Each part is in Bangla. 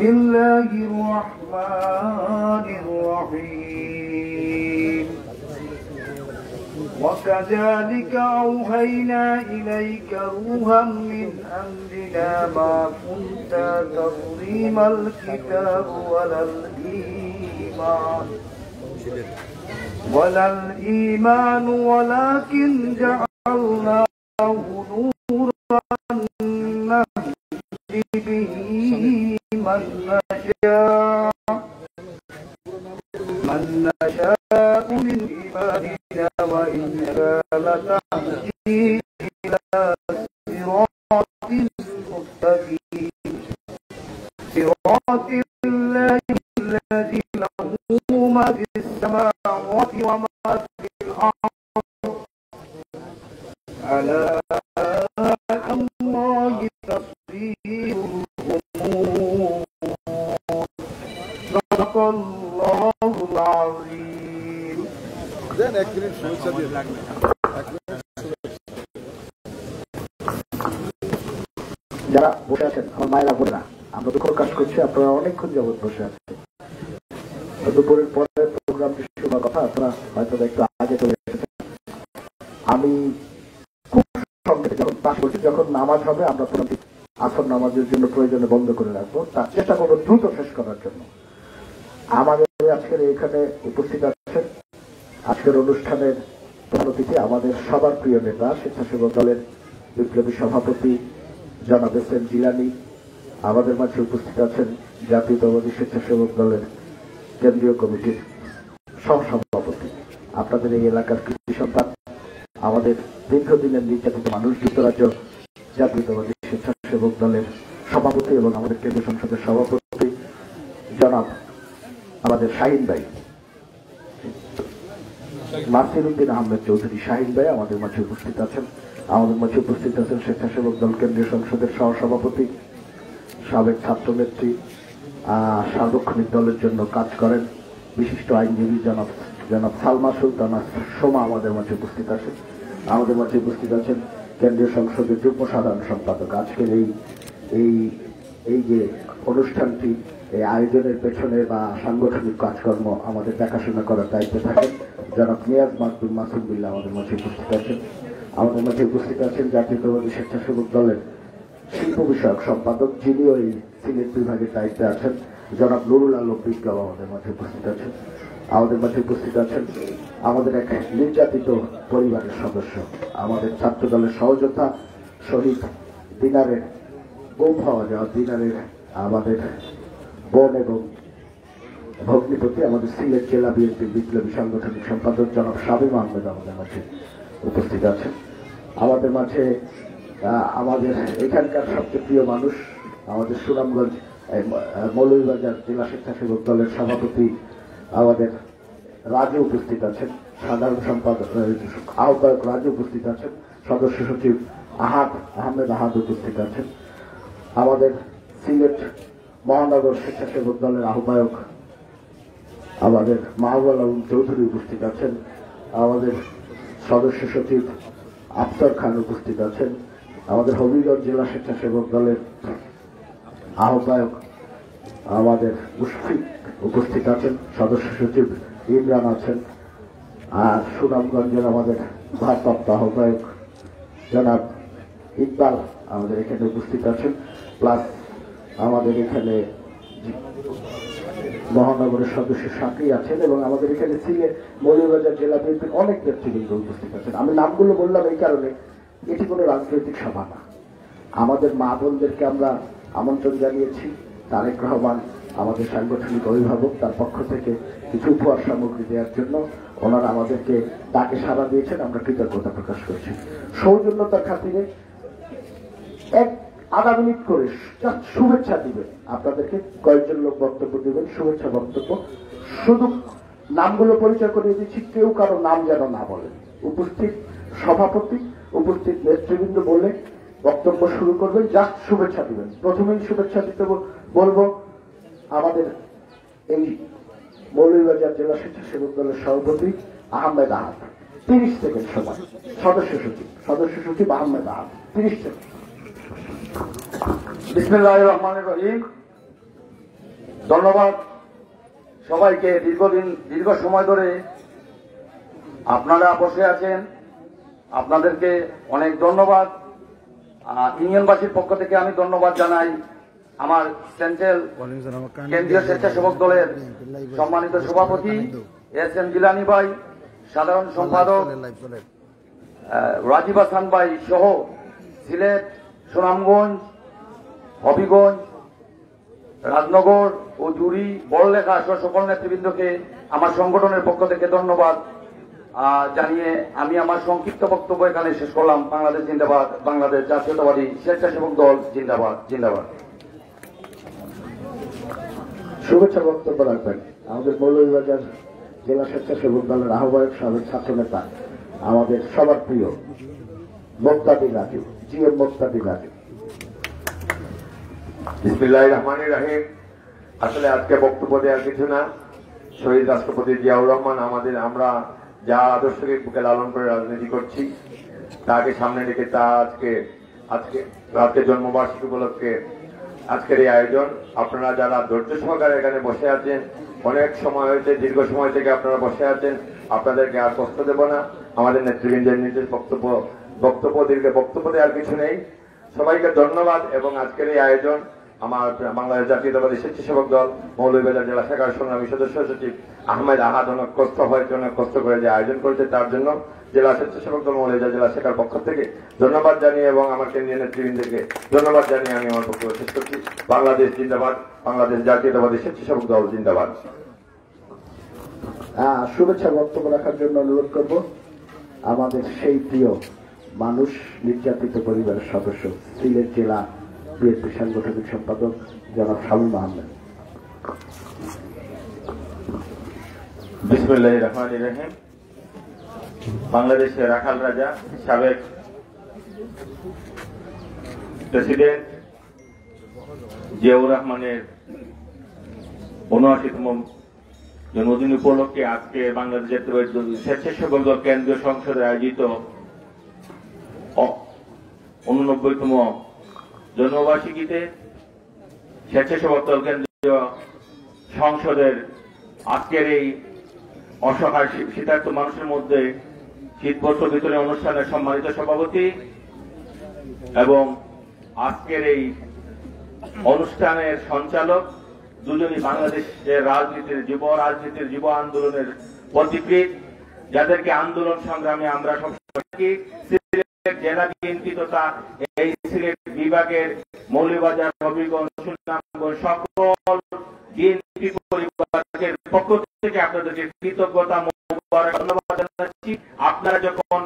الله الرحمن الرحيم وكذلك أوحينا إليك روحا من أمرنا ما كنت تدري ما الكتاب ولا الإيمان ولكن جعلناه نورا نهدي به من نشاء من عبادنا وإنك لتهدي إلى صراط مستقيم صراط الله الذي له ما في السماوات وما في الأرض على الله تصير الأمور صدق الله العظيم. যারা বসে আছেন আমার মায়েরা বোনেরা, আমরা দুঃখ প্রকাশ করছি আপনারা অনেকক্ষণ যাবত বসে আছেন। দুপুরের পরে প্রোগ্রামটি শুরু হওয়ার কথা, আপনারা হয়তো একটু আগে চলে এসেছেন। আমি খুব সংক্ষেপে যখন পাশ করছি, যখন নামাজ হবে আমরা প্রোগ্রামটি আসর নামাজের জন্য প্রয়োজনে বন্ধ করে রাখবো, তার চেষ্টা করবো দ্রুত শেষ করার জন্য। আমাদের আজকের এখানে উপস্থিত আছেন আজকের অনুষ্ঠানের প্রধান অতিথি আমাদের সবার প্রিয় নেতা স্বেচ্ছাসেবক দলের বিপ্লবী সভাপতি জনাব এস এম জিলানী। আমাদের মাঝে উপস্থিত আছেন জাতীয়তাবাদী স্বেচ্ছাসেবক দলের কেন্দ্রীয় কমিটির সহসভাপতি, আপনাদের এই এলাকার কৃতি সন্তান, আমাদের দীর্ঘদিনের নির্যাতিত মানুষ, যুক্তরাজ্য জাতীয়তাবাদী স্বেচ্ছাসেবক দলের সভাপতি এবং আমাদের কেন্দ্রীয় সংসদের সভাপতি জনাব আমাদের শাহিন ভাই, নাসির উদ্দিন আহমেদ চৌধুরী শাহিন ভাই আমাদের মাঝে উপস্থিত আছেন। আমাদের মাঝে উপস্থিত আছেন স্বেচ্ছাসেবক দল কেন্দ্রীয় সংসদের সহসভাপতি, সাবেক ছাত্রনেত্রী, সার্বক্ষণিক দলের জন্য কাজ করেন, বিশিষ্ট আইনজীবী জনাব সালমা সুলতানা সোমা আমাদের মাঝে উপস্থিত আছেন। আমাদের মাঝে উপস্থিত আছেন কেন্দ্রীয় সংসদের যুগ্ম সাধারণ সম্পাদক। আজকের এই যে অনুষ্ঠানটি, এই আয়োজনের পেছনে বা সাংগঠনিক কাজকর্ম আমাদের দেখাশোনা করার দায়িত্বে থাকেন জনাব নিয়াজ মাকদুম মাসুম বিল্লাহ আমাদের মাঝে উপস্থিত আছেন। আমাদের মাঝে উপস্থিত আছেন জাতীয়তাবাদী স্বেচ্ছাসেবক দলের শিল্প বিষয়ক সম্পাদক, যিনি ওই সিলেট বিভাগের দায়িত্বে আছেন, জনাব নুরুল আলম বিপ্লব আমাদের মাঝে উপস্থিত আছেন। আমাদের মাঝে উপস্থিত আছেন আমাদের এক নির্যাতিত পরিবারের সদস্য, আমাদের ছাত্র দলের সহযোদ্ধা শহীদ দিনারের বউ পাওয়া যাওয়া দিনারের আমাদের বোন এবং ভগ্নিপতি, আমাদের সিলেট জেলা বিএনপির বিপ্লবী সাংগঠনিক সম্পাদক জনাব শামীম আহমেদ আমাদের মাঝে উপস্থিত আছেন। আমাদের মাঝে আমাদের এখানকার সবচেয়ে প্রিয় মানুষ, আমাদের সুনামগঞ্জ মৌলভীবাজার জেলা স্বেচ্ছাসেবক দলের সভাপতি আমাদের রাজু উপস্থিত আছেন, সাধারণ সম্পাদক আহ্বায়ক রাজু উপস্থিত আছেন, সদস্য সচিব আহমেদ আহাদ উপস্থিত আছেন, আমাদের সিলেট মহানগর স্বেচ্ছাসেবক দলের আহ্বায়ক আমাদের মাহবুব আলম চৌধুরী উপস্থিত আছেন, আমাদের সদস্য সচিব আফতার খান উপস্থিত আছেন, আমাদের হবিগঞ্জ জেলা স্বেচ্ছাসেবক দলের আহ্বায়ক আমাদের মুশফিক উপস্থিত আছেন, সদস্য সচিব ইমরান আছেন, আর সুনামগঞ্জের আমাদের ভারপ্রাপ্ত আহ্বায়ক জনাব ইকবাল আমাদের এখানে উপস্থিত আছেন, প্লাস আমাদের এখানে মহানগরের সদস্য সাথী আছেন এবং আমাদের এখানে সিলেট মৌলভীবাজার জেলা বিএনপির অনেক নেতৃবৃন্দ উপস্থিত আছেন। আমি নামগুলো বললাম এই কারণে, এটি কোনো রাজনৈতিক সভা না। আমাদের মা বোনদেরকে আমরা আমন্ত্রণ জানিয়েছি, তারেক রহমান আমাদের সাংগঠনিক অভিভাবক, তার পক্ষ থেকে কিছু উপহার সামগ্রী দেওয়ার জন্য ওনারা আমাদেরকে ডাকে সাড়া দিয়েছেন, আমরা কৃতজ্ঞতা প্রকাশ করছি। সৌজন্যতার খাতিরে আধা মিনিট করে শুভেচ্ছা দিবেন, আপনাদেরকে কয়েকজন লোক বক্তব্য দিবেন, শুভেচ্ছা বক্তব্য, শুধু নামগুলো পরিচয় করিয়ে দিচ্ছি, কেউ কারো নাম যেন না বলেন। উপস্থিত সভাপতি, উপস্থিত নেতৃবৃন্দ বলে বক্তব্য শুরু করবেন, জাস্ট শুভেচ্ছা দিবেন। প্রথমেই শুভেচ্ছা দিতে বলবো আমাদের এই মৌলভীবাজার জেলা স্বেচ্ছাসেবক দলের সভাপতি আহমেদ আহাদ, 30 সেকেন্ড সময়। সদস্য সচিব আহমেদ আহাদ, 30 সেকেন্ড। বিসমিল্লাহির রহমানির রহিম। ধন্যবাদ সবাইকে। দীর্ঘ সময় ধরে আপনারা বসে আছেন, আপনাদেরকে অনেক ধন্যবাদ। ইউনিয়নবাসীর পক্ষ থেকে আমি ধন্যবাদ জানাই আমার সেন্ট্রাল কেন্দ্রীয় স্বেচ্ছাসেবক দলের সম্মানিত সভাপতি এস.এম. জিলানী ভাই, সাধারণ সম্পাদক রাজীব হাসান ভাই সহ সিলেট, সুনামগঞ্জ, হবিগঞ্জ, রাজনগর ও জুড়ি, বড়লেখা সহ সকল নেতৃবৃন্দকে আমার সংগঠনের পক্ষ থেকে ধন্যবাদ জানিয়ে আমি আমার সংক্ষিপ্ত বক্তব্য এখানে শেষ করলাম। বাংলাদেশ জিন্দাবাদ, বাংলাদেশ জাতীয়তাবাদী স্বেচ্ছাসেবক দল জিন্দাবাদ, জিন্দাবাদ। শুভেচ্ছা বক্তব্য রাখবেন আমাদের মৌলভীবাজার জেলা স্বেচ্ছাসেবক দলের আহ্বায়ক, সাবেক ছাত্রনেতা, আমাদের সবার প্রিয় মুক্তাদির রাজু, জিএম মুক্তাদির রাজু। বিসমিল্লাহির রহমানির রহিম। আসলে আজকে বক্তব্য দেওয়ার কিছু না। শহীদ রাষ্ট্রপতি জিয়াউর রহমান আমরা যা আদর্শকে বুকে লালন করে রাজনীতি করছি তাকে সামনে রেখে আজকে জন্মবার্ষিকী উপলক্ষে আজকের এই আয়োজন। আপনারা যারা ধৈর্য সহকারে এখানে বসে আছেন, অনেক সময় হয়েছে, দীর্ঘ সময় থেকে আপনারা বসে আছেন, আপনাদেরকে আর কষ্ট দেব না। আমাদের নেতৃবৃন্দের নিজের বক্তব্য দেওয়ার কিছু নেই। সবাইকে ধন্যবাদ। এবং আজকের এই আয়োজন আমার বাংলাদেশ জাতীয়তাবাদী স্বেচ্ছাসেবক দল মৌলভীবাজার জেলা শাখার সংগ্রামী সদস্য সচিব আহমেদ আহাদ অনেক কষ্ট করে যে আয়োজন করেছে তার জন্য জেলা স্বেচ্ছাসেবক দল মৌলভীবাজার জেলা শাখার পক্ষ থেকে ধন্যবাদ জানিয়ে এবং আমার কেন্দ্রীয় নেতৃবৃন্দকে ধন্যবাদ জানিয়ে আমি আমার বক্তব্য শেষ করছি। বাংলাদেশ জিন্দাবাদ, বাংলাদেশ জাতীয়তাবাদী স্বেচ্ছাসেবক দল জিন্দাবাদ। শুভেচ্ছা বক্তব্য রাখার জন্য অনুরোধ করব আমাদের সেই প্রিয় মানুষ, নির্যাতিত পরিবারের সদস্য, সিলেট জেলা বিএনপি সাংগঠনিক সম্পাদক জনাব শামীম আহমেদ। বিসমিল্লাহির রহমানির রহিম। বাংলাদেশের রাখাল রাজা, সাবেক প্রেসিডেন্ট জিয়াউর রহমানের ৭৯তম জন্মদিন উপলক্ষে আজকে বাংলাদেশ জাতীয়তাবাদী স্বেচ্ছাসেবক দল কেন্দ্রীয় সংসদে আয়োজিত ৮৯তম জন্মবার্ষিকীতে স্বেচ্ছাসেবক দল কেন্দ্রীয় সংসদের আজকের এই অসহায় শীতার্ত মানুষের মধ্যে শীতবস্ত্র বিতরণ অনুষ্ঠানের সম্মানিত সভাপতি এবং আজকের এই অনুষ্ঠানের সঞ্চালক দুজনই বাংলাদেশের রাজনীতির যুব আন্দোলনের পথিকৃৎ, যাদেরকে আন্দোলন সংগ্রামে আমরা সবসময় সিলেট জেলা বিএনপি তথা এই সিলেট বিভাগের মৌলভীবাজার, হবিগঞ্জ, সুনামগঞ্জ সকল বিএনপি পরিবারের পক্ষ থেকে আপনাদেরকে কৃতজ্ঞতা ধন্যবাদ জানাচ্ছি। আপনারা যখন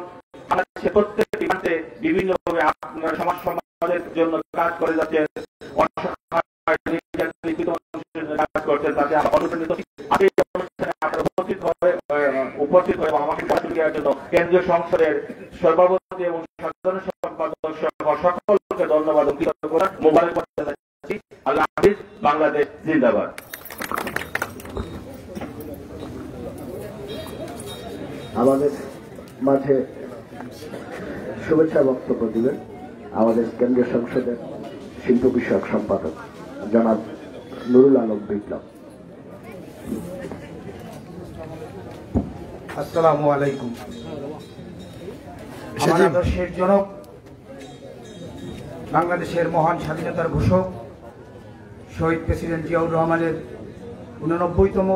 বাংলাদেশের প্রত্যেকটি প্রান্তে বিভিন্নভাবে আপনারা সমাজের জন্য কাজ করে যাচ্ছেন, কাজ করছেন, তাতে অনুপ্রাণিত। উপস্থিত হয়ে আমাকে দেওয়ার জন্য কেন্দ্রীয় সংসদের সভাপতি এবং সাধারণ সম্পাদক সকলকে ধন্যবাদ ও কৃতজ্ঞতা মোবাইল করতে যাচ্ছি। আল্লাহ হাফিজ। বাংলাদেশ জিন্দাবাদ। আমাদের মাঝে শুভেচ্ছা বক্তব্য দিবেন আমাদের কেন্দ্রীয় সংসদের শিল্প বিষয়ক সম্পাদক জনাব নুরুল আলম বিপ্লব। আসসালামু আলাইকুম। আমার আদর্শের জনক, বাংলাদেশের মহান স্বাধীনতার ঘোষক শহীদ প্রেসিডেন্ট জিয়াউর রহমানের ৮৯তম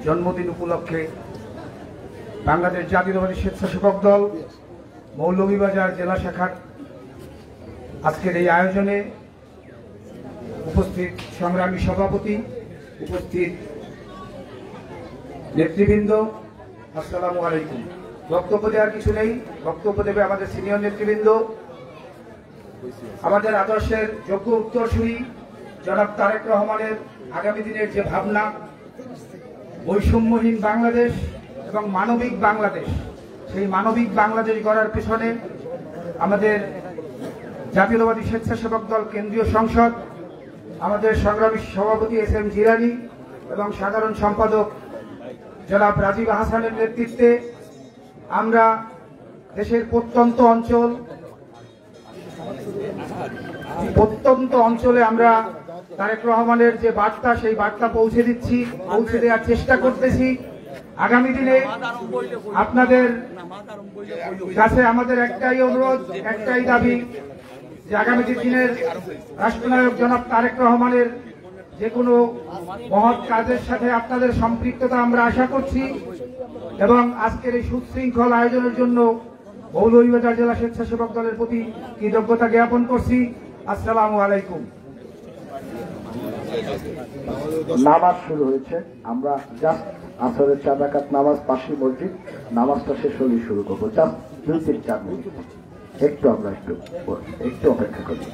জন্মদিন উপলক্ষে বাংলাদেশ জাতীয়তাবাদী স্বেচ্ছাসেবক দল মৌলভীবাজার জেলা শাখার আজকের এই আয়োজনে উপস্থিত সংগ্রামী সভাপতি, উপস্থিত নেতৃবৃন্দ, আসসালামু আলাইকুম। বক্তব্য দেওয়ার কিছু নেই, বক্তব্য দেবে আমাদের সিনিয়র নেতৃবৃন্দ, আমাদের আদর্শের যোগ্য উত্তরসূরি জনাব তারেক রহমানের আগামী দিনের যে ভাবনা, বৈষম্যহীন বাংলাদেশ এবং মানবিক বাংলাদেশ, সেই মানবিক বাংলাদেশ গড়ার পেছনে আমাদের জাতীয়তাবাদী স্বেচ্ছাসেবক দল কেন্দ্রীয় সংসদ, আমাদের সংগ্রামী সভাপতি এস.এম. জিলানী এবং সাধারণ সম্পাদক জনাব রাজীব হাসানের নেতৃত্বে আমরা দেশের প্রত্যন্ত অঞ্চলে আমরা তারেক রহমানের যে বার্তা, সেই বার্তা পৌঁছে দেওয়ার চেষ্টা করতেছি। আগামী দিনে আপনাদের কাছে আমাদের একটাই অনুরোধ, একটাই দাবি যে আগামী দিনের রাষ্ট্রনায়ক জনাব তারেক রহমানের যে কোনো মহৎ কাজের সাথে আপনাদের সম্পৃক্ততা আমরা আশা করছি এবং আজকের এই সুশৃঙ্খল আয়োজনের জন্য মৌলভীবাজার জেলা স্বেচ্ছাসেবক দলের প্রতি কৃতজ্ঞতা জ্ঞাপন করছি। আসসালামু আলাইকুম। নামাজ শুরু হয়েছে, আমরা জাস্ট আসরের 4 রাকাত নামাজ পাশে মসজিদ, নামাজটা শেষ হলেই শুরু করবো। জাস্ট 2-4 মিনিট আমরা একটু অপেক্ষা করি।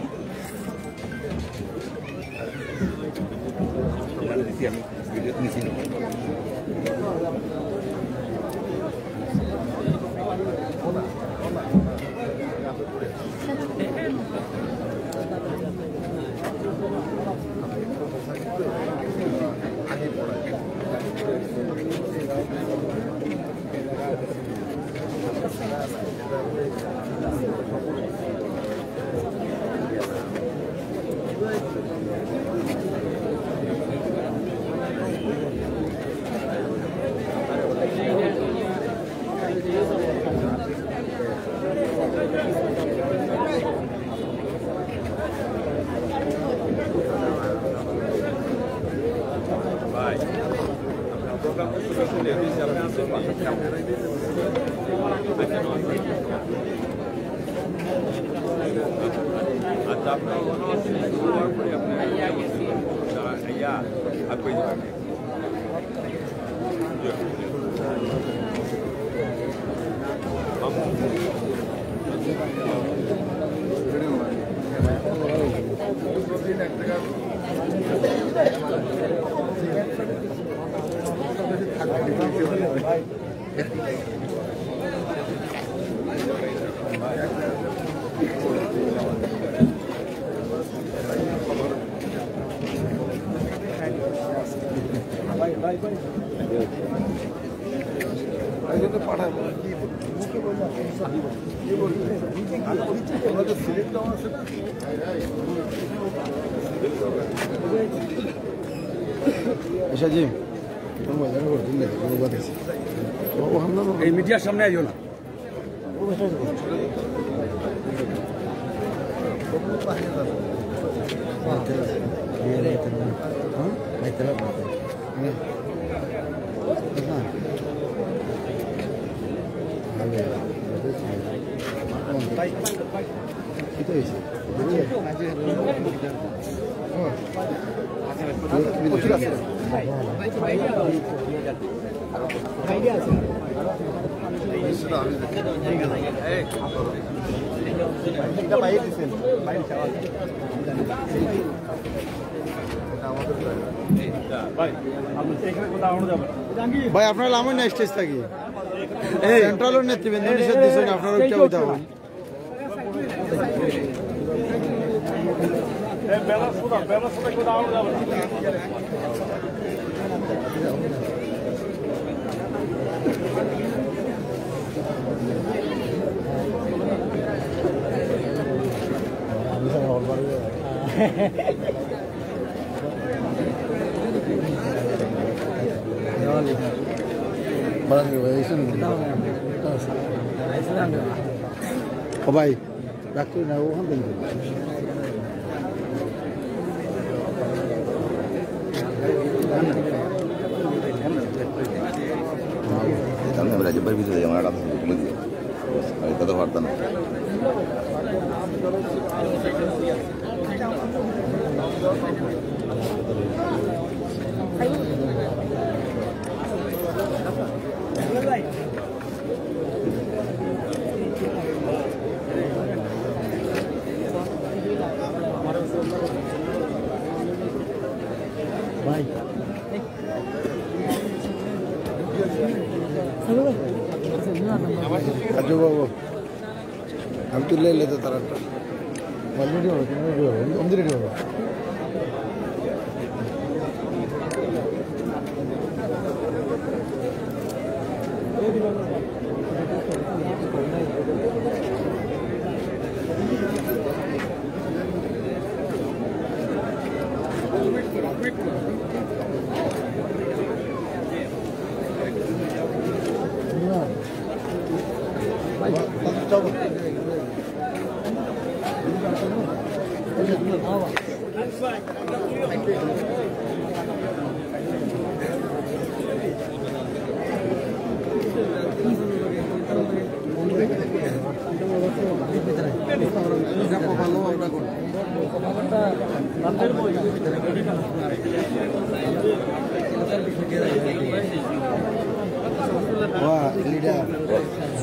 এই মিডিয়ার সামনে আইও না। ভাই আপনার লামন না স্টেজ থাকি সেন্ট্রালের নেতৃবৃন্দ নিষেধ দিচ্ছেন আপনার উচ্চ হইতে হবে। ভাই ডাক্তার না ওখান থেকে jembar bisa yang mana kata kemudian kita tahu harta আজু বাবু আমি তুলে লেতে তারাটা অলরেডি হবে তুমি রেডি হবে আমি রেডি হবে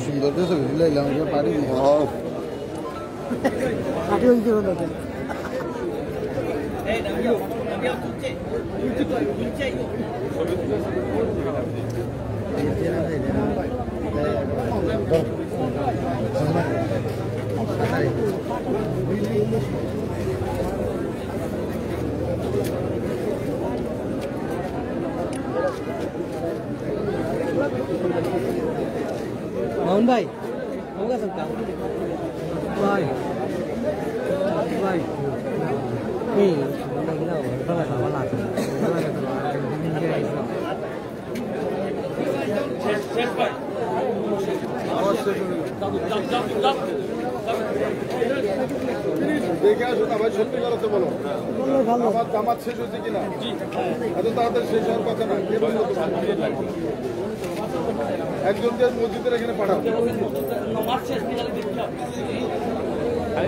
সুন্দর ছবি দিলাম পারি Mohon baik, kamu nggak suka? Baik, baik. Nih, kita kita nggak sama lah. দেখে আসুন আবার সত্যি কথা তো বলো আমার জামাত শেষ হচ্ছে কিনা এত তাড়াতাড়ি শেষ হওয়ার কথা না কে বললো একজনকে মসজিদের এখানে পাঠাও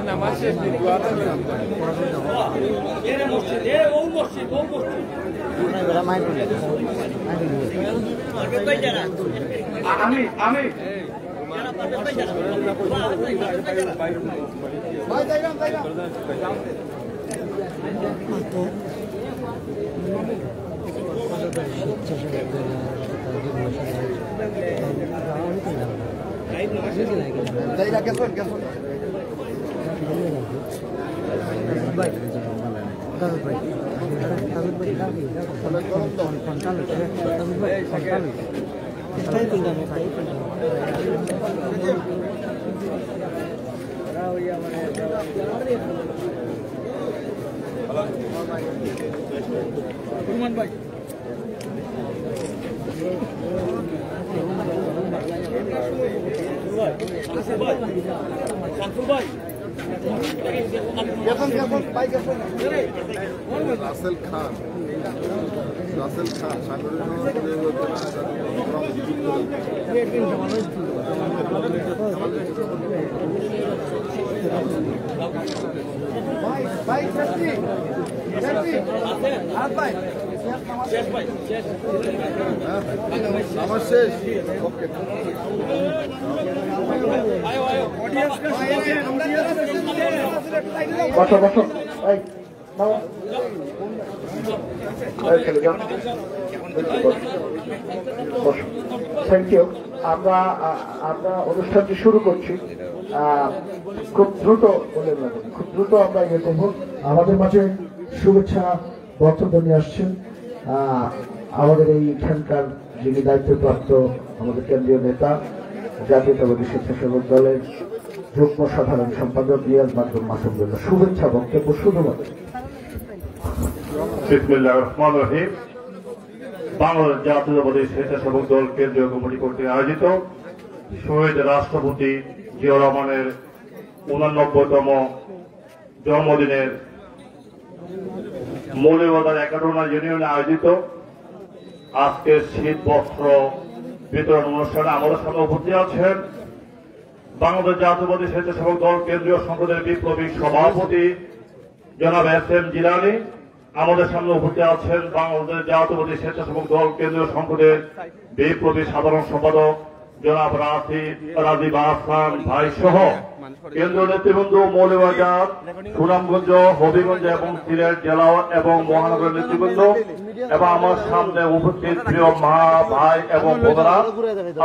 নামাজ শেষ আমি রাসেল খান আমার শেষ ওকে বসো বসো এই বাবা থ্যাংক ইউ। আমরা অনুষ্ঠানটি শুরু করছি। খুব দ্রুত আমরা ইয়ে করবো। আমাদের মাঝে শুভেচ্ছা বক্তব্য নিয়ে আসছেন আমাদের এইখানকার যিনি দায়িত্বপ্রাপ্ত আমাদের কেন্দ্রীয় নেতা জাতীয়তাবাদী স্বেচ্ছাসেবক দলের যুগ্ম সাধারণ সম্পাদক রিয়াজ মাসুম মাসুম। শুভেচ্ছা বক্তব্য শুধুমাত্র। বিসমিল্লাহির রহমানির রহিম। বাংলাদেশ জাতীয়তাবাদী স্বেচ্ছাসেবক দল কেন্দ্রীয় কমিটি কর্তৃক আয়োজিত শহীদ রাষ্ট্রপতি জিয়াউর রহমানের 89তম জন্মদিনের মৌলভীবাজার একাডোনা ইউনিয়নে আয়োজিত আজকের শীত বস্ত্র বিতরণ অনুষ্ঠানে আমাদের সামনে উপস্থিত আছেন বাংলাদেশ জাতীয়তাবাদী স্বেচ্ছাসেবক দল কেন্দ্রীয় সংসদের বিপ্লবী সভাপতি জনাব এস.এম. জিলানী। আমাদের সামনে উপস্থিত আছেন বাংলাদেশ জাতীয়তাবাদী স্বেচ্ছাসেবক দল কেন্দ্রীয় সংসদের বিপ্লবী সাধারণ সম্পাদক জনাব রাজীব আহসান ভাই সহ কেন্দ্রীয় নেতৃবৃন্দ মৌলভীবাজার, সুনামগঞ্জ, হবিগঞ্জ এবং সিলেট জেলা এবং মহানগরের নেতৃবৃন্দ এবং আমার সামনে উপস্থিত প্রিয় মা, ভাই এবং বোনেরা,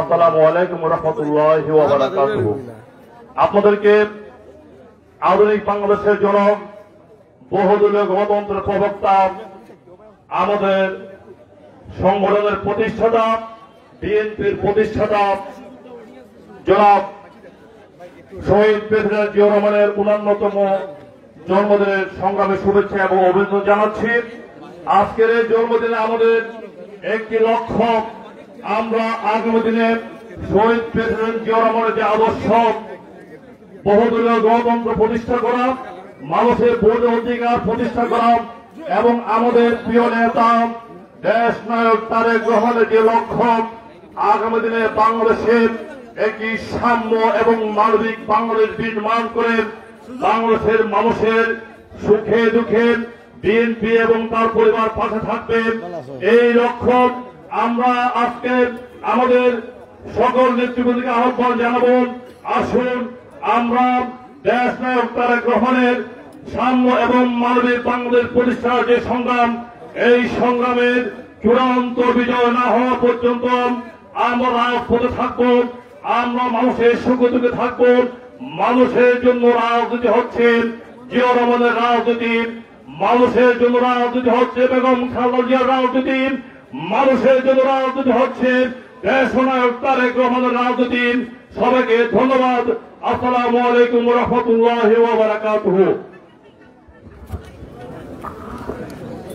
আসসালামু আলাইকুম ওয়া রাহমাতুল্লাহি ওয়া বারাকাতুহু। আপনাদেরকে আধুনিক বাংলাদেশের জনক, বহুদলীয় গণতন্ত্রের প্রবক্তা, আমাদের সংগঠনের প্রতিষ্ঠাতা, বিএনপির প্রতিষ্ঠাতা জনাব শহীদ প্রেসিডেন্ট জিয়াউর রহমানের 89তম জন্মদিনের সংগ্রামী শুভেচ্ছা এবং অভিনন্দন জানাচ্ছি। আজকের এই জন্মদিনে আমাদের একটি লক্ষ্য, আমরা আগামী দিনে শহীদ প্রেসিডেন্ট জিয়া রহমানের যে আদর্শ বহুদলীয় গণতন্ত্র প্রতিষ্ঠা করা, মানুষের ভোট অধিকার প্রতিষ্ঠা করা এবং আমাদের প্রিয় নেতা দেশ নায়ক তারেক রহমানের যে লক্ষ্য আগামী দিনে বাংলাদেশের একটি সাম্য এবং মানবিক বাংলাদেশ নির্মাণ করে বাংলাদেশের মানুষের সুখে দুঃখে বিএনপি এবং তার পরিবার পাশে থাকবে, এই লক্ষ্য আমরা আজকে আমাদের সকল নেতৃবৃন্দকে আহ্বান জানাবো। আসুন আমরা দেশ নায়ক তারেক রহমানের সাম্য এবং মানবিক বাংলাদেশ প্রতিষ্ঠার যে সংগ্রাম, এই সংগ্রামের চূড়ান্ত বিজয় না হওয়া পর্যন্ত আমরা রাজপথে থাকব, আমরা মানুষের সুখে দুঃখে থাকব। মানুষের জন্য রাজনীতি হচ্ছে জিয়া রহমানের রাজনীতি, মানুষের জন্য রাজনীতি হচ্ছে বেগম খালেদা জিয়ার রাজনীতি, মানুষের জন্য রাজনীতি হচ্ছে দেশ নায়ক তারেক রহমানের রাজনীতি। সবাইকে ধন্যবাদ। আসসালামু আলাইকুম ওয়া রাহমাতুল্লাহি ওয়া বারাকাতুহু।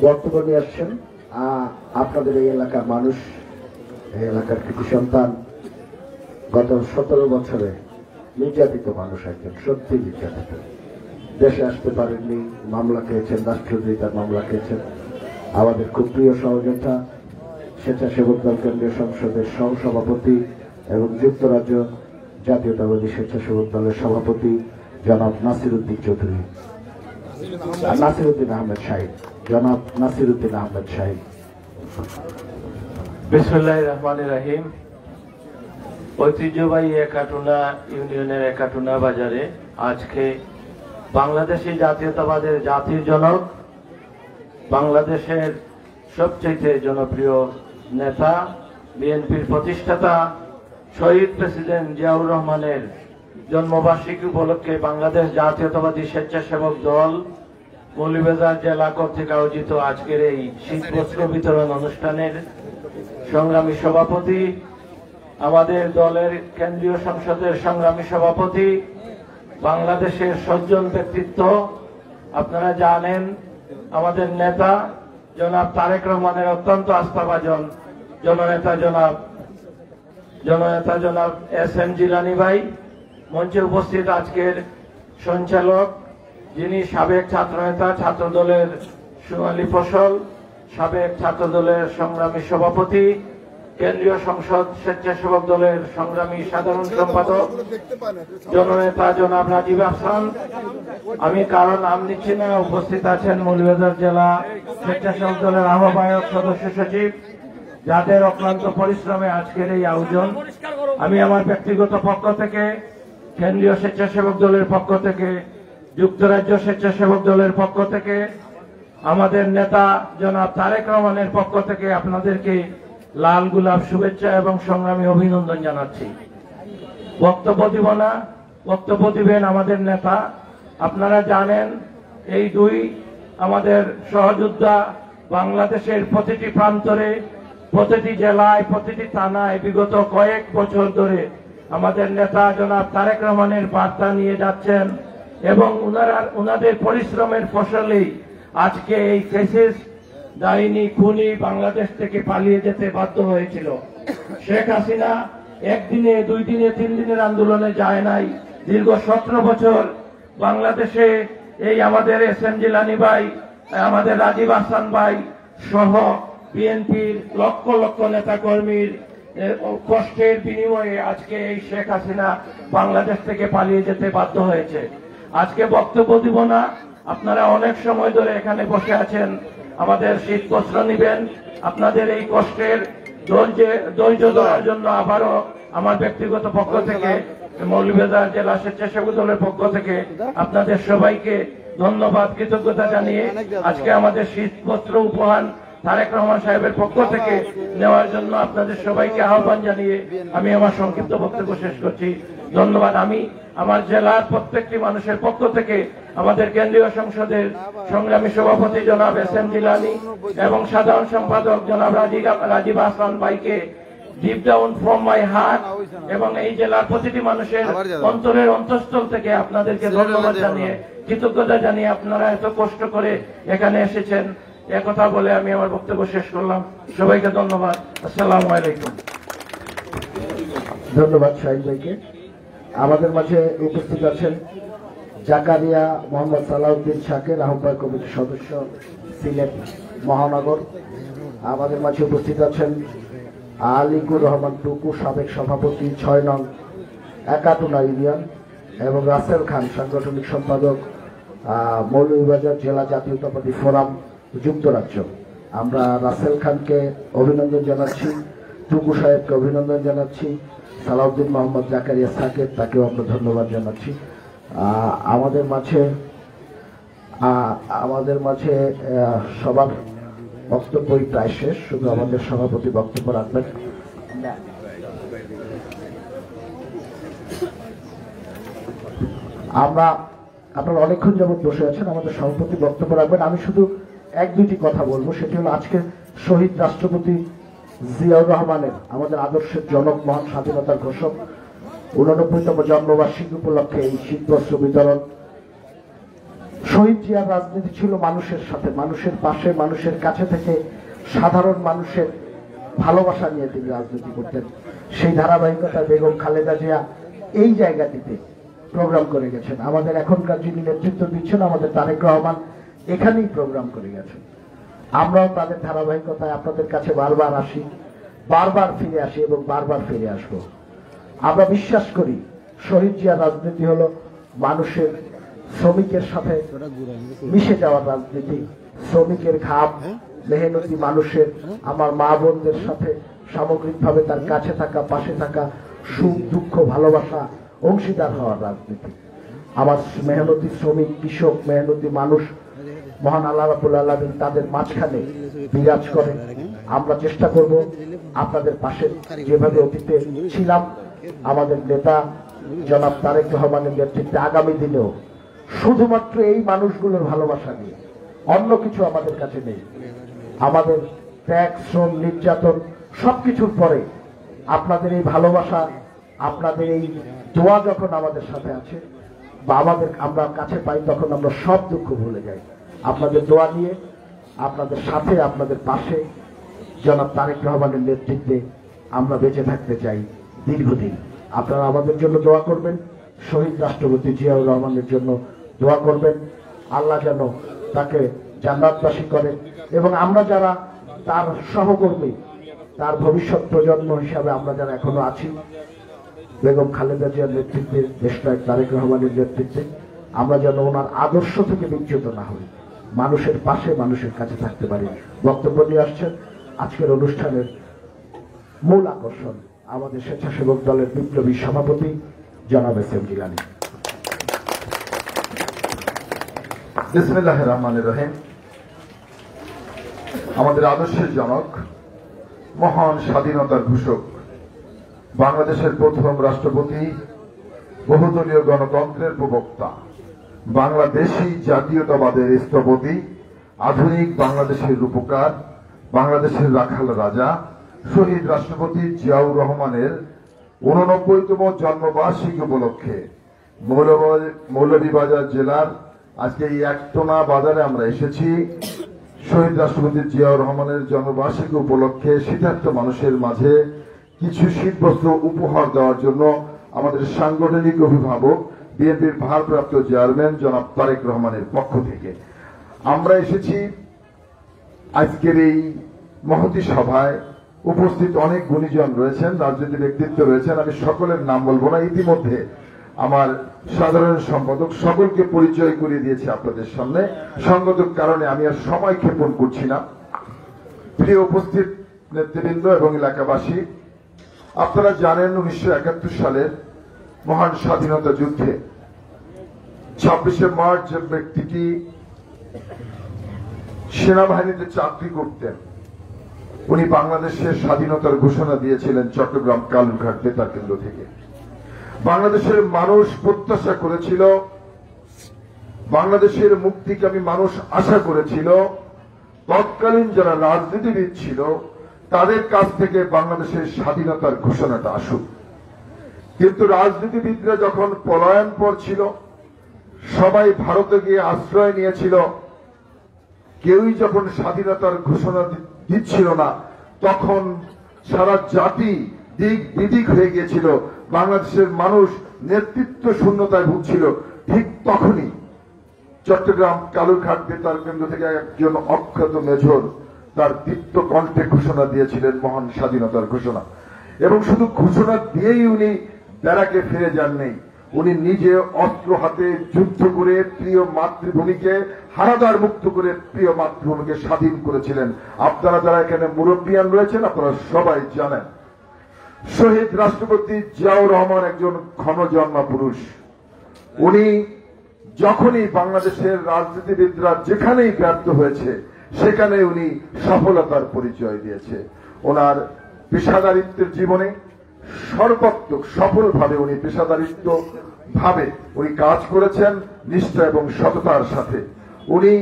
বক্তব্য নিয়ে আসছেন আপনাদের এই এলাকার মানুষ, এই এলাকার কৃতি সন্তান, গত 17 বছরে নির্যাতিত মানুষ, একজন সত্যি নির্যাতিত, দেশে আসতে পারেননি, মামলা খেয়েছেন, রাষ্ট্রদ্রোহিতার মামলা খেয়েছেন। আমাদের খুব প্রিয় সহযোদ্ধা স্বেচ্ছাসেবক দল কেন্দ্রীয় সংসদের সহসভাপতি এবং যুক্তরাজ্য জাতীয়তাবাদী স্বেচ্ছাসেবক দলের সভাপতি জনাব নাসিরউদ্দিন চৌধুরী, নাসিরউদ্দিন আহমেদ সাহিব, জনাব নাসিরউদ্দিন আহমেদ সাহিব। বিসমিল্লাহির রহমানির রহিম। ঐতিহ্যবাহী একাটুনা ইউনিয়নের একাটুনা বাজারে আজকে বাংলাদেশি জাতীয়তাবাদের জাতির জনক, বাংলাদেশের সবচেয়ে জনপ্রিয় নেতা, বিএনপির প্রতিষ্ঠাতা শহীদ প্রেসিডেন্ট জিয়াউর রহমানের জন্মবার্ষিকী উপলক্ষে বাংলাদেশ জাতীয়তাবাদী স্বেচ্ছাসেবক দল মৌলভীবাজার জেলা কর্তৃক আয়োজিত আজকের এই শীতবস্ত্র বিতরণ অনুষ্ঠানের সংগ্রামী সভাপতি, আমাদের দলের কেন্দ্রীয় সংসদের সংগ্রামী সভাপতি, বাংলাদেশের সজ্জন ব্যক্তিত্ব, আপনারা জানেন আমাদের নেতা জনাব তারেক রহমানের অত্যন্ত আস্থাভাজন জননেতা জনাব এস.এম. জিলানী ভাই, মঞ্চে উপস্থিত আজকের সঞ্চালক যিনি সাবেক ছাত্রনেতা, ছাত্রদলের সোনালী ফসল, সাবেক ছাত্রদলের সংগ্রামী সভাপতি, কেন্দ্রীয় সংসদ স্বেচ্ছাসেবক দলের সংগ্রামী সাধারণ সম্পাদক জননেতা জনাব রাজীব আহসান। আমি কারো নাম নিচ্ছি না, উপস্থিত আছেন মৌলভীবাজার জেলা স্বেচ্ছাসেবক দলের আহ্বায়ক সদস্য সচিব, যাদের অক্লান্ত পরিশ্রমে আজকের এই আয়োজন। আমি আমার ব্যক্তিগত পক্ষ থেকে, কেন্দ্রীয় স্বেচ্ছাসেবক দলের পক্ষ থেকে, যুক্তরাজ্য স্বেচ্ছাসেবক দলের পক্ষ থেকে, আমাদের নেতা জনাব তারেক রহমানের পক্ষ থেকে আপনাদেরকে লাল গোলাপ শুভেচ্ছা এবং সংগ্রামী অভিনন্দন জানাচ্ছি। বক্তব্য দিব না, বক্তব্য দিবেন আমাদের নেতা। আপনারা জানেন এই দুই আমাদের সহযোদ্ধা বাংলাদেশের প্রতিটি প্রান্তরে, প্রতিটি জেলায়, প্রতিটি থানায় বিগত কয়েক বছর ধরে আমাদের নেতা জনাব তারেক রহমানের বার্তা নিয়ে যাচ্ছেন এবং উনাদের পরিশ্রমের ফসলেই আজকে এই কেসেস ডাইনি খুনি বাংলাদেশ থেকে পালিয়ে যেতে বাধ্য হয়েছিল। শেখ হাসিনা একদিনে, 2 দিনে, 3 দিনের আন্দোলনে যায় নাই। দীর্ঘ 17 বছর বাংলাদেশে এই আমাদের এস.এম. জিলানী ভাই, আমাদের রাজীব আহসান ভাই সহ বিএনপির লক্ষ লক্ষ নেতা কর্মীর কষ্টের বিনিময়ে আজকে এই শেখ হাসিনা বাংলাদেশ থেকে পালিয়ে যেতে বাধ্য হয়েছে। আজকে বক্তব্য দিব না, আপনারা অনেক সময় ধরে এখানে বসে আছেন, আমাদের শীত বস্ত্র নিবেন। আপনাদের এই কষ্টের ধৈর্য ধরার জন্য আবারও আমার ব্যক্তিগত পক্ষ থেকে, মৌলভীবাজার জেলা স্বেচ্ছাসেবক দলের পক্ষ থেকে আপনাদের সবাইকে ধন্যবাদ, কৃতজ্ঞতা জানিয়ে আজকে আমাদের শীত বস্ত্র উপহার তারেক রহমান সাহেবের পক্ষ থেকে নেওয়ার জন্য আপনাদের সবাইকে আহ্বান জানিয়ে আমি আমার সংক্ষিপ্ত বক্তব্য শেষ করছি। ধন্যবাদ। আমি আমার জেলার প্রত্যেকটি মানুষের পক্ষ থেকে আমাদের কেন্দ্রীয় সংসদের সংগ্রামী সভাপতি জনাব এস.এম. জিলানী এবং সাধারণ সম্পাদক জনাব রাজীব আহসান ভাইকে deep down from my heart এবং এই জেলার প্রতিটি মানুষের অন্তরের অন্তঃস্থল থেকে আপনাদেরকে ধন্যবাদ জানিয়ে, কৃতজ্ঞতা জানিয়ে আপনারা এত কষ্ট করে এখানে এসেছেন একথা বলে আমি আমার বক্তব্য শেষ করলাম। সবাইকে ধন্যবাদ। আসসালামু আলাইকুম। ধন্যবাদ শাহিদ ভাইকে। আমাদের মাঝে উপস্থিত আছেন জাকারিয়া মোহাম্মদ সালাউদ্দিন শাকের, আহ্বায়ক কমিটির সদস্য, সিলেট মহানগর। আমাদের মাঝে উপস্থিত আছেন আলিকুর রহমান টুকু, সাবেক সভাপতি 6 নং একাটুনা ইউনিয়ন, এবং রাসেল খান, সাংগঠনিক সম্পাদক মৌলভীবাজার জেলা জাতীয়তাবাদী ফোরাম, যুক্তরাজ্য। আমরা রাসেল খানকে অভিনন্দন জানাচ্ছি, টুকু সাহেবকে অভিনন্দন জানাচ্ছি, সালাউদ্দিন মোহাম্মদ জাকারিয়া সাকের, তাকেও আমরা ধন্যবাদ জানাচ্ছি। আমাদের মাঝে সবার বক্তব্যই প্রায় শেষ, শুধু আমাদের সভাপতি বক্তব্য রাখবেন। আপনারা অনেকক্ষণ যাবৎ বসে আছেন, আমাদের সভাপতি বক্তব্য রাখবেন। আমি শুধু 1-2টি কথা বলবো, সেটি হলো আজকে শহীদ রাষ্ট্রপতি জিয়াউর রহমানের, আমাদের আদর্শের জনক, মহান স্বাধীনতার ঘোষক 89তম জন্মবার্ষিকী উপলক্ষে এই শীতবস্ত্র বিতরণ। শহীদ জিয়ার রাজনীতি ছিল মানুষের সাথে, মানুষের পাশে, মানুষের কাছে থেকে সাধারণ মানুষের ভালোবাসা নিয়ে তিনি রাজনীতি করতেন। সেই ধারাবাহিকতায় বেগম খালেদা জিয়া এই জায়গাটিতে প্রোগ্রাম করে গেছেন। আমাদের এখনকার যিনি নেতৃত্ব দিচ্ছেন, আমাদের তারেক রহমান, এখানেই প্রোগ্রাম করে গেছেন। আমরাও তাদের ধারাবাহিকতায় আপনাদের কাছে বারবার আসি, বারবার ফিরে আসি এবং বারবার ফিরে আসবো। আমরা বিশ্বাস করি শহীদ জিয়ার রাজনীতি হলো মানুষের, শ্রমিকের সাথে মিশে যাওয়ার রাজনীতি। শ্রমিকের ঘাম, মেহনতি মানুষের, আমার মা বোনদের সাথে সামগ্রিকভাবে তার কাছে থাকা, পাশে থাকা, সুখ দুঃখ ভালোবাসা অংশীদার হওয়ার রাজনীতি। আমার মেহনতি শ্রমিক, কৃষক, মেহনতি মানুষ, মহান আল্লাহ রাব্বুল আলামিন তাদের মাঝখানে বিরাজ করে। আমরা চেষ্টা করব আপনাদের পাশে যেভাবে অতীতে ছিলাম, আমাদের নেতা জনাব তারেক রহমানের নেতৃত্বে আগামী দিনেও শুধুমাত্র এই মানুষগুলোর ভালোবাসা নিয়ে, অন্য কিছু আমাদের কাছে নেই। আমাদের ত্যাগ, শ্রম, নির্যাতন সবকিছুর পরে আপনাদের এই ভালোবাসা, আপনাদের এই দোয়া যখন আমাদের সাথে আছে বা আমরা কাছে পাই, তখন আমরা সব দুঃখ ভুলে যাই। আপনাদের দোয়া নিয়ে, আপনাদের সাথে, আপনাদের পাশে জনাব তারেক রহমানের নেতৃত্বে আমরা বেঁচে থাকতে চাই দীর্ঘদিন। আপনারা আমাদের জন্য দোয়া করবেন, শহীদ রাষ্ট্রপতি জিয়াউর রহমানের জন্য দোয়া করবেন। আল্লাহ যেন তাকে জান্নাতবাসী করেন, এবং আমরা যারা তার সহকর্মী, তার ভবিষ্যৎ প্রজন্ম হিসাবে আমরা যারা এখনো আছি, বেগম খালেদা জিয়ার নেতৃত্বে, দেশনায়ক তারেক রহমানের নেতৃত্বে, আমরা যেন ওনার আদর্শ থেকে বিচ্যুত না হই, মানুষের পাশে, মানুষের কাছে থাকতে পারি। বক্তব্য নিয়ে আসছেন আজকের অনুষ্ঠানের মূল আকর্ষণ, আমাদের স্বেচ্ছাসেবক দলের বিপ্লবী সভাপতি জনাব এস.এম. জিলানী। বিসমিল্লাহির রহমানির রহিম। আমাদের আদর্শের জনক, মহান স্বাধীনতার ঘোষক, বাংলাদেশের প্রথম রাষ্ট্রপতি, বহুদলীয় গণতন্ত্রের প্রবক্তা, বাংলাদেশী জাতীয়তাবাদের স্থপতি, আধুনিক বাংলাদেশের রূপকার, বাংলাদেশের রাখাল রাজা, শহীদ রাষ্ট্রপতি জিয়াউর রহমানের 89তম জন্মবার্ষিকী উপলক্ষে মৌলভীবাজার জেলার আজকে এই একটোনা বাজারে আমরা এসেছি। শহীদ রাষ্ট্রপতি জিয়াউর রহমানের জন্মবার্ষিকী উপলক্ষে শীতার্ত মানুষের মাঝে কিছু শীতবস্ত্র উপহার দেওয়ার জন্য আমাদের সাংগঠনিক অভিভাবক, বিএনপির ভারপ্রাপ্ত চেয়ারম্যান জনাব তারেক রহমানের পক্ষ থেকে আমরা এসেছি। আজকের এই মহতী সভায় উপস্থিত অনেক গুণীজন রয়েছেন, রাজনৈতিক ব্যক্তিত্ব রয়েছেন, আমি সকলের নাম বলবো না। ইতিমধ্যে আমার সাধারণ সম্পাদক সকলকে পরিচয় করিয়ে দিয়েছে আপনাদের সামনে, সঙ্গত কারণে আমি আর সময় ক্ষেপণ করছি না। প্রিয় উপস্থিত নেতৃবৃন্দ এবং এলাকাবাসী, আপনারা জানেন 1971 সালের মহান স্বাধীনতা যুদ্ধে 26শে মার্চ যে ব্যক্তিটি সেনাবাহিনীতে চাকরি করতেন, উনি বাংলাদেশের স্বাধীনতার ঘোষণা দিয়েছিলেন চট্টগ্রাম কালুরঘাট বেতার কেন্দ্র থেকে। বাংলাদেশের মানুষ প্রত্যাশা করেছিল, বাংলাদেশের মুক্তিকামী মানুষ আশা করেছিল তৎকালীন যারা রাজনীতিবিদ ছিল তাদের কাছ থেকে বাংলাদেশের স্বাধীনতার ঘোষণাটা আসুক। কিন্তু রাজনীতিবিদরা যখন পলায়ন পর ছিল, সবাই ভারতে গিয়ে আশ্রয় নিয়েছিল, কেউই যখন স্বাধীনতার ঘোষণা দিচ্ছিল না, তখন সারা জাতি দিক বিদিক হয়ে গিয়েছিল, বাংলাদেশের মানুষ নেতৃত্ব শূন্যতায় ভুগছিল। ঠিক তখনই চট্টগ্রাম কালুরঘাট বেতার কেন্দ্র থেকে একজন অখ্যাত মেজর তার দীপ্ত কণ্ঠে ঘোষণা দিয়েছিলেন মহান স্বাধীনতার ঘোষণা। এবং শুধু ঘোষণা দিয়েই উনি ব্যারাকে ফিরে যাননি, উনি নিজে অস্ত্র হাতে যুদ্ধ করে প্রিয় মাতৃভূমিকে হানাদার মুক্ত করে প্রিয় মাতৃভূমিকে স্বাধীন করেছিলেন। আপনারা যারা এখানে মুরব্বিয়ান রয়েছেন, আপনারা সবাই জানেন শহীদ রাষ্ট্রপতি জিয়াউর রহমান একজন ক্ষণজন্মা পুরুষ। উনি যখনই বাংলাদেশের রাজনীতিবিদরা যেখানেই ব্যর্থ হয়েছে, সেখানে উনি সফলতার পরিচয় দিয়েছে। ওনার পেশাদারিত্বের জীবনে সর্বাত্মক সফলভাবে উনি পেশাদারিত্ব ভাবে উনি কাজ করেছেন নিষ্ঠা এবং সততার সাথে। উনি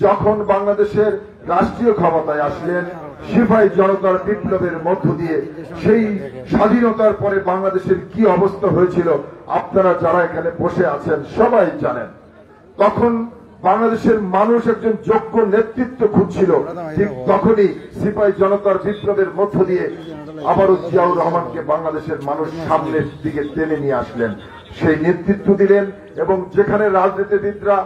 যখন বাংলাদেশের রাষ্ট্রীয় ক্ষমতায় আসলেন, সিপাহী জনতার বিপ্লবের মধ্য দিয়ে সেই স্বাধীনতার পরে বাংলাদেশের কি অবস্থা হয়েছিল আপনারা যারা এখানে বসে আছেন সবাই জানেন। তখন বাংলাদেশের মানুষ একজন যোগ্য নেতৃত্ব খুঁজছিল। ঠিক তখনই সিপাহী জনতার বিপ্লবের মধ্য দিয়ে আবারও জিয়াউর রহমানকে বাংলাদেশের মানুষ সামনের দিকে টেনে নিয়ে আসলেন, সেই নেতৃত্ব দিলেন। এবং যেখানে রাজনীতিবিদরা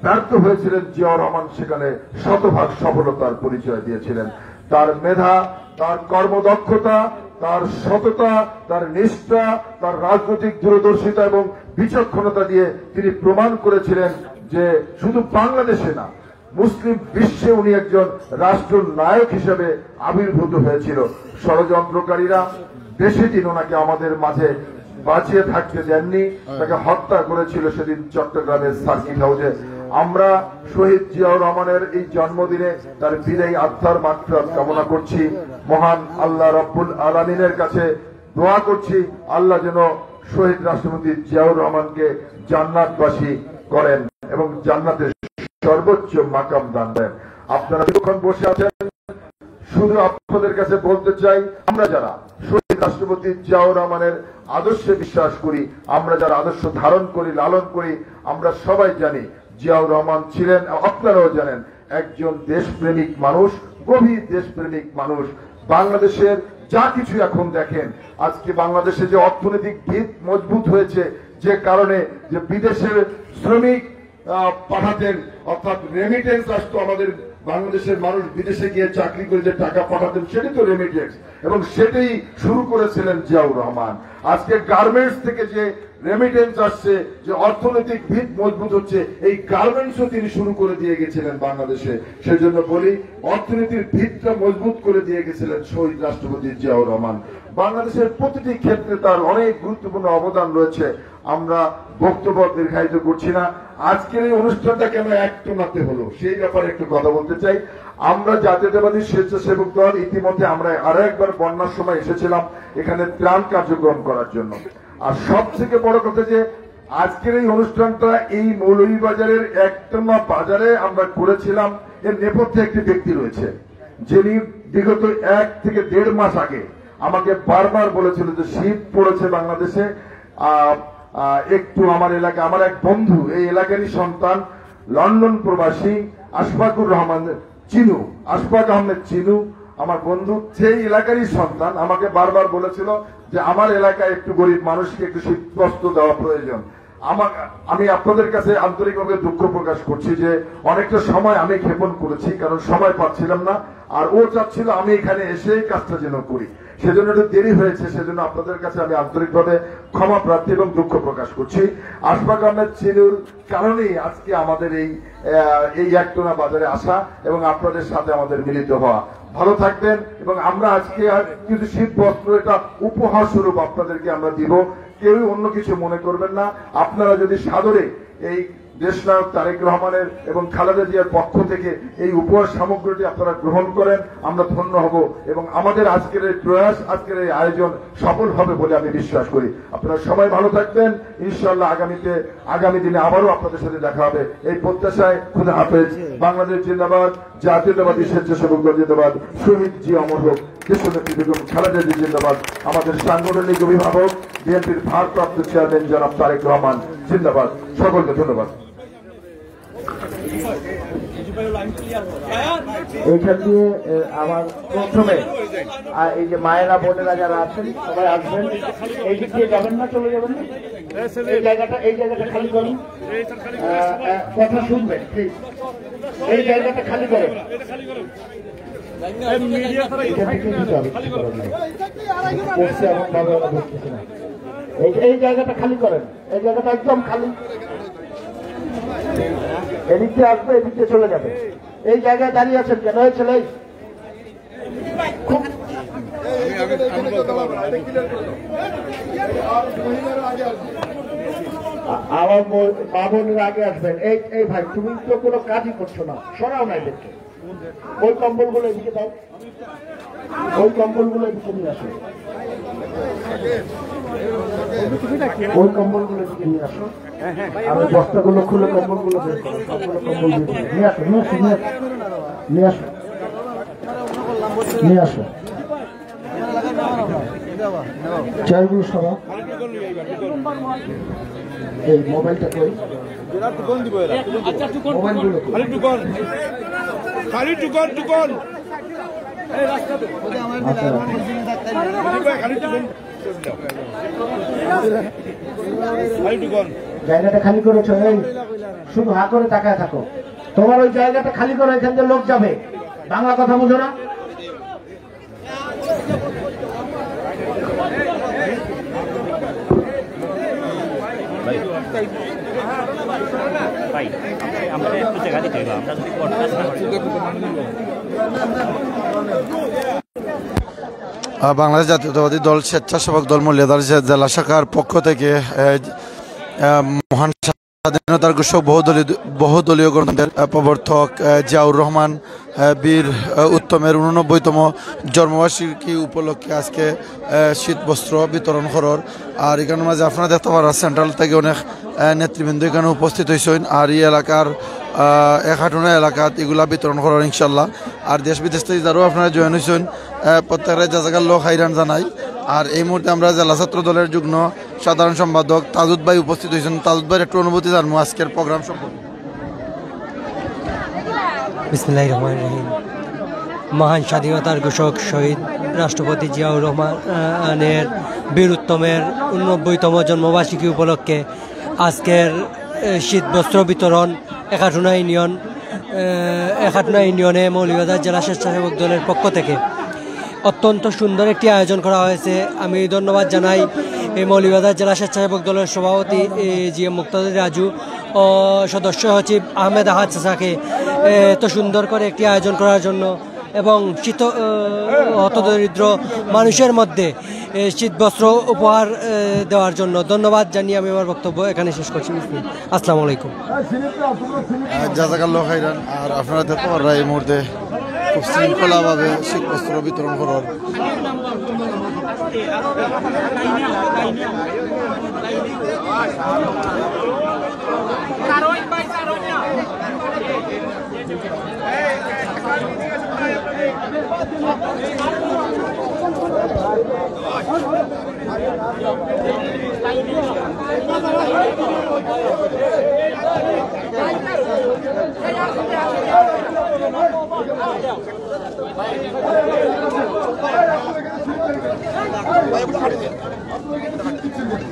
ব্যর্থ হয়েছিলেন, জিয়াউর রহমান সেখানে শতভাগ সফলতার পরিচয় দিয়েছিলেন। তার মেধা, তার কর্মদক্ষতা, তার সততা, তার নিষ্ঠা, তার রাজনৈতিক দূরদর্শিতা এবং বিচক্ষণতা দিয়ে তিনি প্রমাণ করেছিলেন যে শুধু বাংলাদেশে না, মুসলিম বিশ্বে উনি একজন রাষ্ট্র নায়ক হিসেবে আবির্ভূত হয়েছিল। ষড়যন্ত্রকারীরা বেশি দিন ওনাকে আমাদের মাঝে বাঁচিয়ে থাকতে দেননি, তাকে হত্যা করেছিল সেদিন চট্টগ্রামের সার্কিট হাউসে। আমরা শহীদ জিয়াউর রহমানের এই জন্মদিনে তার বিদায়ী আত্মার মাগফিরাত কামনা করছি। মহান আল্লাহ রব্বুল আলামিনের কাছে দোয়া করছি, আল্লাহ যেন শহীদ রাষ্ট্রপতি জিয়াউর রহমানকে জান্নাতবাসী করেন এবং জান্নাতের সর্বোচ্চ মাকাম দান দেন। আপনারা যখন বসে আছেন, শুধু আপনাদের কাছে বলতে চাই, আমরা যারা শহীদ রাষ্ট্রপতি জিয়াউর রহমানের আদর্শে বিশ্বাস করি, আমরা যারা আদর্শ ধারণ করি, লালন করি, আমরা সবাই জানি জিয়াউর রহমান ছিলেন, আপনারাও জানেন, একজন দেশপ্রেমিক মানুষ, গভীর দেশপ্রেমিক মানুষ। বাংলাদেশের যা কিছু এখন দেখেন, আজকে বাংলাদেশে যে অর্থনৈতিক ভিত মজবুত হয়েছে, যে কারণে যে বিদেশের শ্রমিক পাঠাতেন, অর্থাৎ রেমিটেন্স আসতো, আমাদের বাংলাদেশের মানুষ বিদেশে গিয়ে চাকরি করে যে টাকা পাঠাতেন, সেটাই তো রেমিটেন্স, এবং সেটাই শুরু করেছিলেন জিয়াউর রহমান। আজকে গার্মেন্টস থেকে যে রেমিটেন্স আসছে, যে অর্থনৈতিক ভিত মজবুত হচ্ছে, এই গার্মেন্টসও তিনি শুরু করে দিয়ে গেছিলেন বাংলাদেশে। সেজন্য বলি, অর্থনীতির ভিতটা মজবুত করে দিয়ে গেছিলেন শহীদ রাষ্ট্রপতি জিয়াউর রহমান। বাংলাদেশের প্রতিটি ক্ষেত্রে তার অনেক গুরুত্বপূর্ণ অবদান রয়েছে। আমরা বক্তব্য দীর্ঘায়িত করছি না, আজকের এই অনুষ্ঠানটা কেন একটানাতে হলো সেই ব্যাপারে একটু কথা বলতে চাই। আমরা জাতীয়তাবাদী স্বেচ্ছাসেবক দল ইতিমধ্যে আমরা আরো একবার বন্যার সময় এসেছিলাম এখানে ত্রাণ কার্যক্রম করার জন্য। আর সবথেকে বড় কথা যে আজকের এই অনুষ্ঠানটা এই মৌলভীবাজারের একটানা বাজারে আমরা করেছিলাম, এর নেপথ্যে একটি ব্যক্তি রয়েছে যিনি বিগত 1 থেকে 1.5 মাস আগে আমাকে বারবার বলেছিল যে শীত পড়েছে বাংলাদেশে, একটু আমার এলাকা, আমার এক বন্ধু এই এলাকারই সন্তান, লন্ডন প্রবাসী আশফাকুর রহমান চিনু, আশফাক আহমেদ চিনু, আমার বন্ধু, সেই এলাকারই সন্তান, আমাকে বারবার বলেছিল যে আমার এলাকায় একটু গরিব মানুষকে একটু শীতবস্ত্র দেওয়া প্রয়োজন। আমি আপনাদের কাছে আন্তরিকভাবে দুঃখ প্রকাশ করছি যে অনেকটা সময় আমি ক্ষেপণ করেছি, কারণ সময় পাচ্ছিলাম না, আর ও চাচ্ছিল আমি এখানে এসে এই কাজটা যেন করি, সেজন্য একটু দেরি হয়েছে। সেজন্য আপনাদের কাছে আমি আন্তরিকভাবে ক্ষমা প্রার্থী এবং দুঃখ প্রকাশ করছি। আশফাক আহমেদ চিনুর কারণেই আজকে আমাদের এই একটানা বাজারে আসা এবং আপনাদের সাথে আমাদের মিলিত হওয়া। ভালো থাকবেন, এবং আমরা আজকে কিছু শীত বস্ত্র এটা উপহার স্বরূপ আপনাদেরকে আমরা দিব, কেউ অন্য কিছু মনে করবেন না। আপনারা যদি সাদরে এই দেশনায়ক তারেক রহমানের এবং খালেদা জিয়ার পক্ষ থেকে এই উপহার সামগ্রীটি আপনারা গ্রহণ করেন, আমরা ধন্য হব এবং আমাদের আজকের এই প্রয়াস, আজকের এই আয়োজন সফল হবে বলে আমি বিশ্বাস করি। আপনারা সবাই ভালো থাকবেন, ইনশাআল্লাহ আগামী দিনে আবারও আপনাদের সাথে দেখা হবে এই প্রত্যাশায়। খুদা হাফেজ। বাংলাদেশ জিন্দাবাদ, জাতীয়তাবাদী স্বেচ্ছাসেবক দল জিন্দাবাদ, শহীদ জি অমর হোক, দেশনেত্রী বেগম খালেদা জি জিন্দাবাদ, আমাদের সাংগঠনিক অভিভাবক বিএনপির ভারপ্রাপ্ত চেয়ারম্যান জনাব তারেক রহমান জিন্দাবাদ। সকলকে ধন্যবাদ। এইখান দিয়ে আমার প্রথমে এই যে মায়েরা বোনেরা যারা আছেন সবাই আসবেন, এই দিক দিয়ে যাবেন না, চলে যাবেন না, এই জায়গাটা খালি করুন, কথা শুনবেন ঠিক, এই জায়গাটা খালি করেন, এই জায়গাটা খালি করেন, এই জায়গাটা একদম খালি, এদিক দিয়ে আসবে, এদিক দিয়ে চলে যাবে। এই জায়গায় দাঁড়িয়ে আছেন কেন ছেলে? আমার মা বোনের আগে আসবেন। এই ভাই তুমি তো কোনো কাজই করছো না, সরাও না এদেরকে, ওই কম্বলগুলো এদিকে দাও, ওই কম্বলগুলো এদিকে নিয়ে আসো, ওই কম্বলগুলো এদিকে নিয়ে আসো, আর ওই বস্তাগুলো খুলে কম্বলগুলো বের করো, সবগুলো কম্বল নিয়ে আসো, নিয়ে আসো, নিয়ে আসো, নিয়ে আসো, চেয়ারগুলো সরা, এই মোবাইলটা কই, মোবাইলগুলো জায়গাটা খালি করেছ, এই শুধু হা করে তাকায় থাকো, তোমার ওই জায়গাটা খালি করো, এখান থেকে লোক যাবে, বাংলা কথা বুঝো না? বাংলাদেশ জাতীয়তাবাদী দল স্বেচ্ছাসেবক দল মৌলভীবাজার জেলা শাখার পক্ষ থেকে মহান স্বাধীনতার ঘোষক বহুদলীয় গণতন্ত্রের প্রবর্তক জিয়াউর রহমান বীর উত্তমের 89তম জন্মবার্ষিকী উপলক্ষে আজকে শীত বস্ত্র বিতরণ করার, আর এখানের মাঝে আপনারা দেখতে পারেন সেন্ট্রাল থেকে অনেক নেতৃবৃন্দ এখানে উপস্থিত হয়েছেন, আর এই এলাকার একাটুনা এলাকাত এগুলা বিতরণ করার ইনশাল্লাহ। আর দেশ বিদেশ থেকে যারাও আপনারা জয়েন হয়েছেন প্রত্যেকের জায়গার লোক হাইরান জানাই। আর এই মুহূর্তে আমরা জেলা ছাত্র দলের যুগ্ম সাধারণ সম্পাদক তাজুদ ভাই উপস্থিত হয়েছেন, তাজুদ ভাইয়ের একটু অনুভূতি জানবো আজকের প্রোগ্রাম সম্পর্কে। বিসমিল্লাহির রহমানির রহিম। মহান স্বাধীনতার ঘোষক শহীদ রাষ্ট্রপতি জিয়াউর রহমানের বীর উত্তমের 89তম জন্মবার্ষিকী উপলক্ষে আজকের শীত বস্ত্র বিতরণ একাটুনা ইউনিয়নে মৌলভীবাজার জেলা স্বেচ্ছাসেবক দলের পক্ষ থেকে অত্যন্ত সুন্দর একটি আয়োজন করা হয়েছে। আমি ধন্যবাদ জানাই এই মৌলভীবাজার জেলা স্বেচ্ছাসেবক দলের সভাপতি জিএম মুক্তাদির রাজু ও সদস্য সচিব আহমেদ আহাদ চাচাকে এত সুন্দর করে একটি আয়োজন করার জন্য এবং হতদরিদ্র মানুষের মধ্যে শীতবস্ত্র উপহার দেওয়ার জন্য ধন্যবাদ জানিয়ে আমি আমার বক্তব্য এখানে শেষ করছি। আসসালামু আলাইকুম। জাযাকাল্লাহু খাইরান। আর আপনারা দেখতে পারেন এই মুহূর্তে খুব শৃঙ্খলাভাবে শীতবস্ত্র বিতরণ করার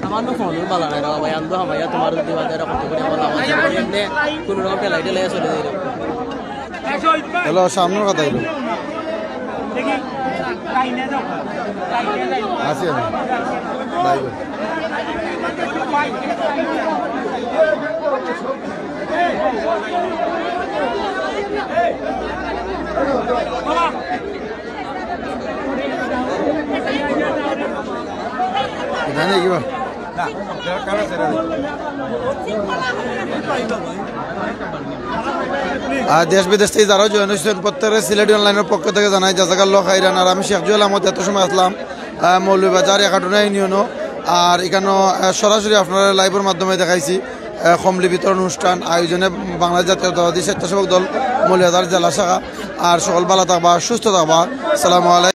আমার তো ফোন বালা নাই ভাই, আন্দো হামাইয়া তোমার যদি বাজারে কত করে বলা আমার এমনি কোন রকম পেলাই দিলে চলে যাইল। হ্যালো, সামনের কথা হইল আছি আমি জানি কিবা আর দেশ বিদেশ থেকে যারাও জয়েন হয়েছেন প্রত্যেকের সিলেটি অনলাইনের পক্ষ থেকে জানাই জাযাকাল্লাহু খাইরান। আর আমি শেখ জুয়েল আহমদ এত সময় আসলাম মৌলভীবাজার একাটুনা ইউনিয়নও, আর এখানেও সরাসরি আপনারা লাইভের মাধ্যমে দেখাইছি কমলি বিতরণ অনুষ্ঠান আয়োজনে বাংলাদেশ জাতীয়তাবাদী স্বেচ্ছাসেবক দল মৌলভীবাজার জেলা শাখা। আর সকল ভালো থাকবা, সুস্থ থাকবা। আসসালামু আলাইকুম।